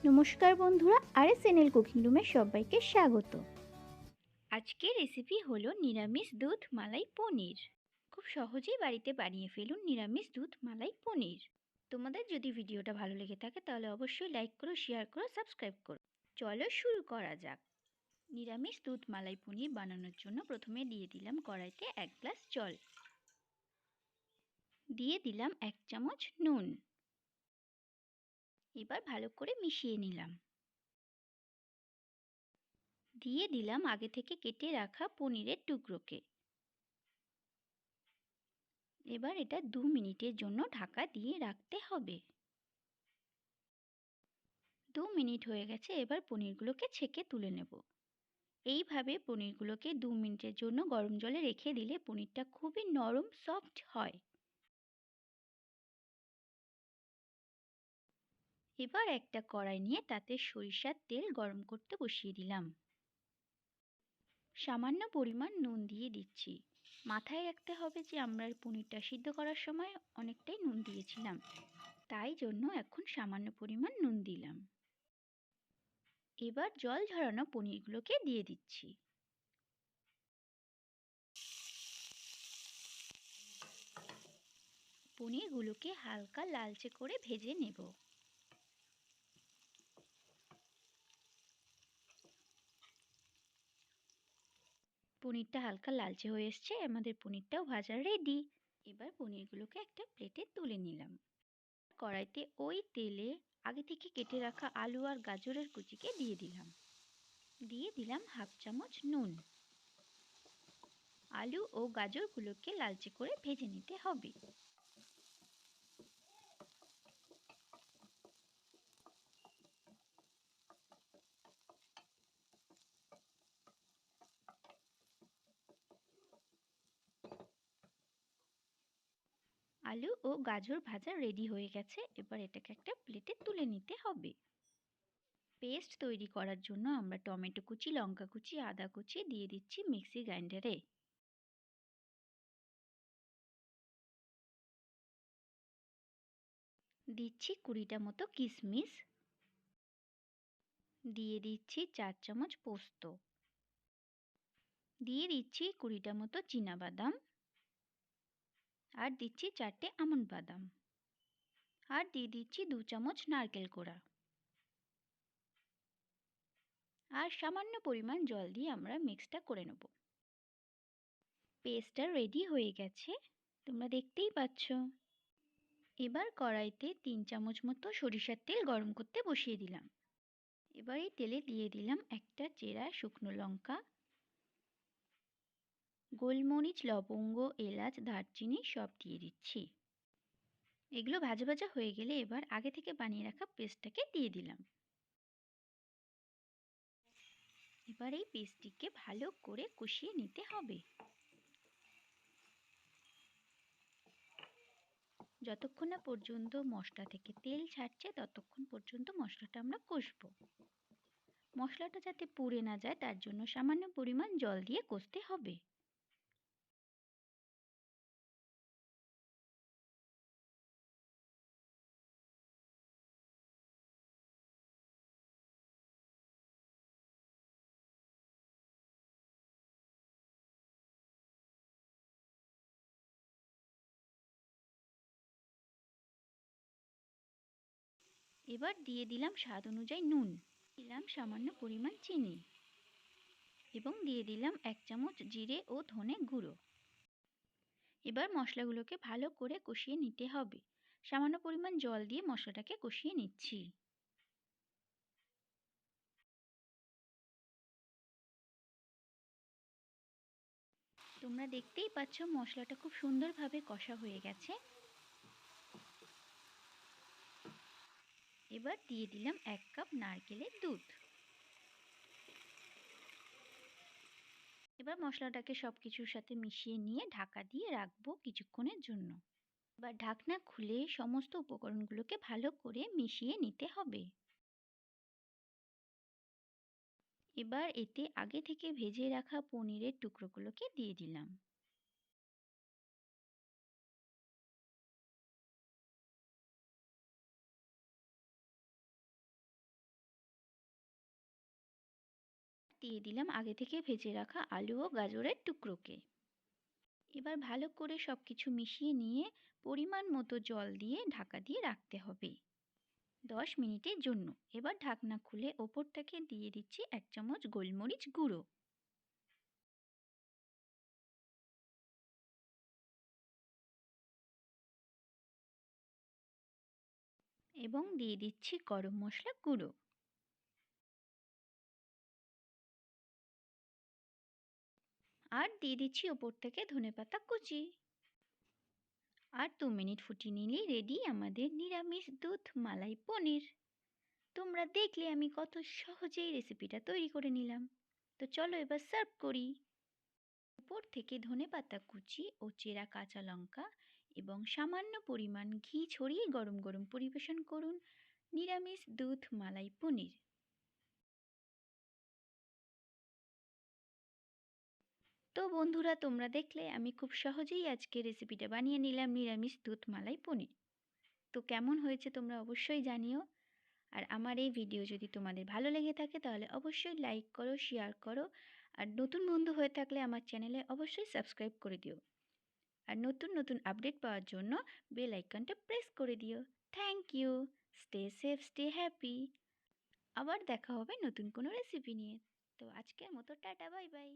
নমস্কার বন্ধুরা, RSNL cooking রুমে সবাইকে স্বাগত। আজকের রেসিপি হলো নিরামিষ দুধ মালাই পনির। খুব সহজেই বাড়িতে বানিয়ে ফেলুন নিরামিষ দুধ মালাই পনির। তোমাদের যদি ভিডিওটা ভালো লেগে থাকে তাহলে অবশ্যই লাইক করো, শেয়ার করো, সাবস্ক্রাইব করো। চলো শুরু করা যাক। নিরামিষ দুধ মালাই পনির বানানোর জন্য প্রথমে দিয়ে দিলাম কড়াইতে 1 গ্লাস জল, দিয়ে দিলাম 1 চামচ নুন। এবার ভালো করে মিশিয়ে নিলাম। দিয়ে দিলাম আগে থেকে কেটে রাখা পনিরের টুকরোকে। এবার এটা 2 মিনিটের জন্য ঢাকা দিয়ে রাখতে হবে। 2 মিনিট হয়ে গেছে, এবার পনিরগুলোকে ছেঁকে তুলে নেব। এইভাবে পনিরগুলোকে 2 মিনিটের জন্য গরম জলে রেখে দিলে পনিরটা খুবই নরম সফট হয়। এবার একটা কড়াই নিয়ে তাতে সরিষার তেল গরম করতে বসিয়ে দিলাম। সামান্য পরিমাণ নুন দিয়ে দিচ্ছি। মাথায় রাখতে হবে যে আমরা পনিরটা সিদ্ধ করার সময় অনেকটাই নুন দিয়েছিলাম, তাই জন্য এখন সামান্য পরিমাণ নুন দিলাম। এবার জল ঝরানো পনিরগুলোকে দিয়ে দিচ্ছি। পনিরগুলোকে হালকা লালচে করে ভেজে নেব। পনিরটা হালকা লালচে হয়ে এসছে, আমাদের পনিরটাও ভাজা রেডি। এবার পনিরগুলোকে একটা প্লেটে তুলে নিলাম। কড়াইতে ওই তেলে আগে থেকে কেটে রাখা আলু আর গাজরের কুচিকে দিয়ে দিলাম। দিয়ে দিলাম 1/2 চামচ নুন। আলু ও গাজরগুলোকে লালচে করে ভেজে নিতে হবে। আলু ও গাজর ভাজা রেডি হয়ে গেছে, এবার এটাকে একটা প্লেটে তুলে নিতে হবে। পেস্ট তৈরি করার জন্য আমরা টমেটো কুচি, লঙ্কা কুচি, আদা কুচি দিয়ে দিচ্ছি মিক্সি গ্রাইন্ডারে। দিচ্ছি 20টা মতো কিশমিশ, দিয়ে দিচ্ছি 4 চামচ পোস্ত, দিয়ে দিচ্ছি 20টা মতো চীনাবাদাম, আর দিচ্ছি 4টে আমন্ড বাদাম, আর দিয়ে দিচ্ছি 2 চামচ নারকেল কোড়া, আর সামান্য পরিমাণ জল দিয়ে আমরা মিক্সটা করে নেব। পেস্টটা রেডি হয়ে গেছে, তোমরা দেখতেই পাচ্ছ। এবার কড়াইতে 3 চামচ মতো সরিষার তেল গরম করতে বসিয়ে দিলাম। এবার এই তেলে দিয়ে দিলাম একটা চেরা শুকনো লঙ্কা, গোলমরিচ, লবঙ্গ, এলাচ, দারচিনি সব দিয়ে দিচ্ছি। এগুলো ভাজা ভাজা হয়ে গেলে এবার আগে থেকে বানিয়ে রাখা পেস্টটাকে দিয়ে দিলাম। এবার এই পেস্টটিকে ভালো করে কষিয়ে নিতে হবে। যতক্ষণ না পর্যন্ত মশলা থেকে তেল ছাড়ছে ততক্ষণ পর্যন্ত মশলাটা আমরা কষবো। মশলাটা যাতে পুড়ে না যায় তার জন্য সামান্য পরিমাণ জল দিয়ে কষতে হবে। এবার দিয়ে দিলাম স্বাদ অনুযায়ী নুন, দিলাম সামান্য পরিমাণ চিনি এবং দিয়ে দিলাম 1 চামচ জিরে ও ধনে গুঁড়ো। এবার মশলাগুলোকে ভালো করে কষিয়ে নিতে হবে। সামান্য পরিমাণ জল দিয়ে মশলাটাকে কষিয়ে নিচ্ছি। তোমরা দেখতেই পাচ্ছ মশলাটা খুব সুন্দরভাবে কষা হয়ে গেছে। এবার দিয়ে দিলাম 1 কাপ নারকেলের দুধ। এবার মশলাটাকে সব কিছুর সাথে মিশিয়ে নিয়ে ঢাকা দিয়ে রাখবো কিছুক্ষণের জন্য। এবার ঢাকনা খুলে সমস্ত উপকরণগুলোকে ভালো করে মিশিয়ে নিতে হবে। এবার এতে আগে থেকে ভেজে রাখা পনিরের টুকরোগুলোকে দিয়ে দিলাম। দিয়ে দিলাম আগে থেকে ভেজে রাখা আলু ও গাজরের টুকরোকে। এবার ভালো করে সব কিছু মিশিয়ে নিয়ে পরিমাণ মতো জল দিয়ে ঢাকা দিয়ে রাখতে হবে 10 মিনিটের জন্য। এবার ঢাকনা খুলে ওপর থেকে দিয়ে দিচ্ছি 1 চামচ গোলমরিচ গুঁড়ো এবং দিয়ে দিচ্ছি গরম মশলা গুঁড়ো। আর দিয়ে দিচ্ছি ওপর থেকে ধনেপাতা কুচি। আর 2 মিনিট ফুটিয়ে নিলেই রেডি আমাদের নিরামিষ দুধ মালাই পনির। তোমরা দেখলে আমি কত সহজেই রেসিপিটা তৈরি করে নিলাম। তো চলো এবার সার্ভ করি। উপর থেকে ধনেপাতা কুচি ও চেরা কাঁচা লঙ্কা এবং সামান্য পরিমাণ ঘি ছড়িয়ে গরম গরম পরিবেশন করুন নিরামিষ দুধ মালাই পনির। তো বন্ধুরা, তোমরা দেখলে আমি খুব সহজেই আজকে রেসিপিটা বানিয়ে নিলাম নিরামিষ দুধ মালাই পনির। তো কেমন হয়েছে তোমরা অবশ্যই জানিও। আর আমার এই ভিডিও যদি তোমাদের ভালো লেগে থাকে তাহলে অবশ্যই লাইক করো, শেয়ার করো। আর নতুন বন্ধু হয়ে থাকলে আমার চ্যানেলে অবশ্যই সাবস্ক্রাইব করে দিও। আর নতুন নতুন আপডেট পাওয়ার জন্য বেল আইকনটা প্রেস করে দিও। Thank you. Stay safe, stay happy. আবার দেখা হবে নতুন কোনো রেসিপি নিয়ে। তো আজকের মতো টাটা, বাই বাই।